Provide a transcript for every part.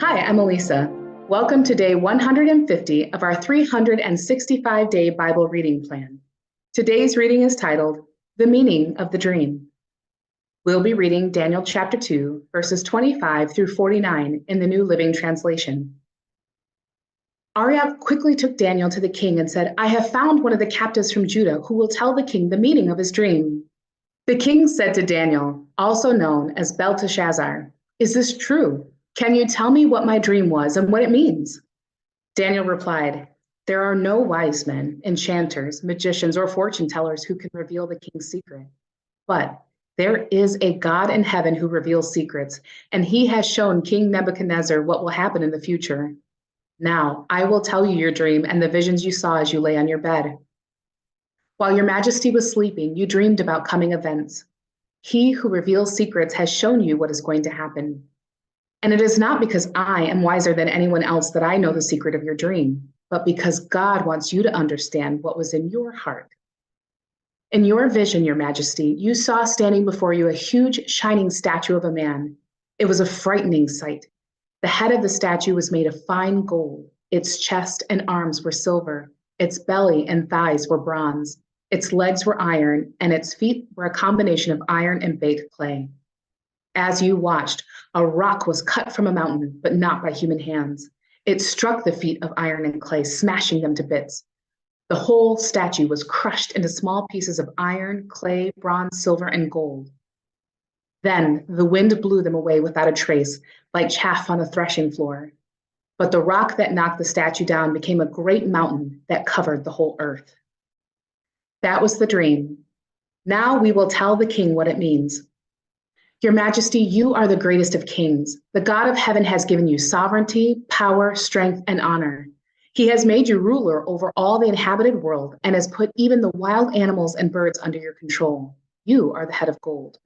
Hi, I'm Elisa. Welcome to day 150 of our 365-day Bible reading plan. Today's reading is titled, The Meaning of the Dream. We'll be reading Daniel chapter 2, verses 25 through 49 in the New Living Translation. Arioch quickly took Daniel to the king and said, I have found one of the captives from Judah who will tell the king the meaning of his dream. The king said to Daniel, also known as Belteshazzar, Is this true? Can you tell me what my dream was and what it means? Daniel replied, There are no wise men, enchanters, magicians, or fortune tellers who can reveal the king's secret. But there is a God in heaven who reveals secrets, and he has shown King Nebuchadnezzar what will happen in the future. Now I will tell you your dream and the visions you saw as you lay on your bed. While your majesty was sleeping, you dreamed about coming events. He who reveals secrets has shown you what is going to happen. And it is not because I am wiser than anyone else that I know the secret of your dream, but because God wants you to understand what was in your heart. In your vision, your majesty, you saw standing before you a huge shining statue of a man. It was a frightening sight. The head of the statue was made of fine gold. Its chest and arms were silver. Its belly and thighs were bronze. Its legs were iron, and its feet were a combination of iron and baked clay. As you watched, a rock was cut from a mountain, but not by human hands. It struck the feet of iron and clay, smashing them to bits. The whole statue was crushed into small pieces of iron, clay, bronze, silver, and gold. Then the wind blew them away without a trace, like chaff on a threshing floor. But the rock that knocked the statue down became a great mountain that covered the whole earth. That was the dream. Now we will tell the king what it means. Your Majesty, you are the greatest of kings. The God of heaven has given you sovereignty, power, strength, and honor. He has made you ruler over all the inhabited world and has put even the wild animals and birds under your control. You are the head of gold.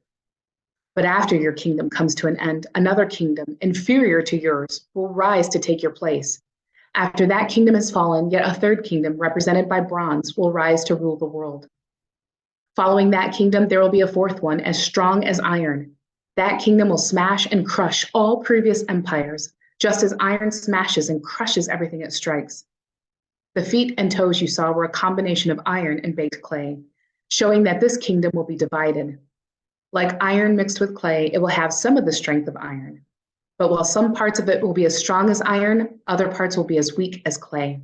But after your kingdom comes to an end, another kingdom, inferior to yours, will rise to take your place. After that kingdom has fallen, yet a third kingdom, represented by bronze, will rise to rule the world. Following that kingdom, there will be a fourth one, as strong as iron. That kingdom will smash and crush all previous empires, just as iron smashes and crushes everything it strikes. The feet and toes you saw were a combination of iron and baked clay, showing that this kingdom will be divided. Like iron mixed with clay, it will have some of the strength of iron. But while some parts of it will be as strong as iron, other parts will be as weak as clay.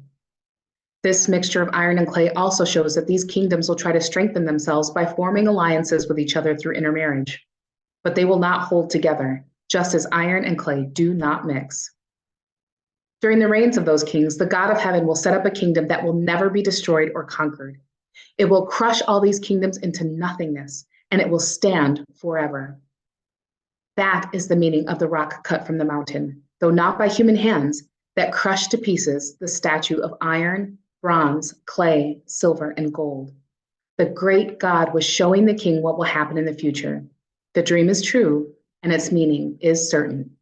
This mixture of iron and clay also shows that these kingdoms will try to strengthen themselves by forming alliances with each other through intermarriage. But they will not hold together, just as iron and clay do not mix. During the reigns of those kings, the God of heaven will set up a kingdom that will never be destroyed or conquered. It will crush all these kingdoms into nothingness, and it will stand forever. That is the meaning of the rock cut from the mountain, though not by human hands, that crushed to pieces the statue of iron, bronze, clay, silver, and gold. The great God was showing the king what will happen in the future. The dream is true, and its meaning is certain.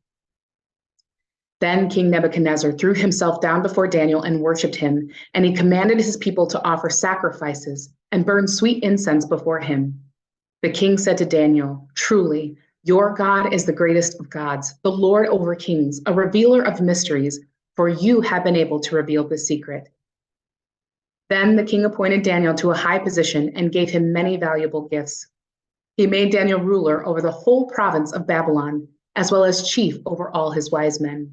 Then King Nebuchadnezzar threw himself down before Daniel and worshipped him, and he commanded his people to offer sacrifices and burn sweet incense before him. The king said to Daniel, Truly, your God is the greatest of gods, the Lord over kings, a revealer of mysteries, for you have been able to reveal this secret. Then the king appointed Daniel to a high position and gave him many valuable gifts. He made Daniel ruler over the whole province of Babylon, as well as chief over all his wise men.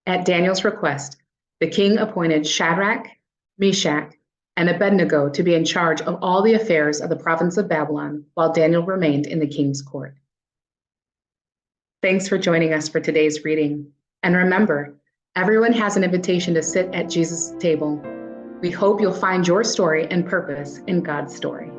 At Daniel's request, the king appointed Shadrach, Meshach, and Abednego to be in charge of all the affairs of the province of Babylon, while Daniel remained in the king's court. Thanks for joining us for today's reading. And remember, everyone has an invitation to sit at Jesus' table. We hope you'll find your story and purpose in God's story.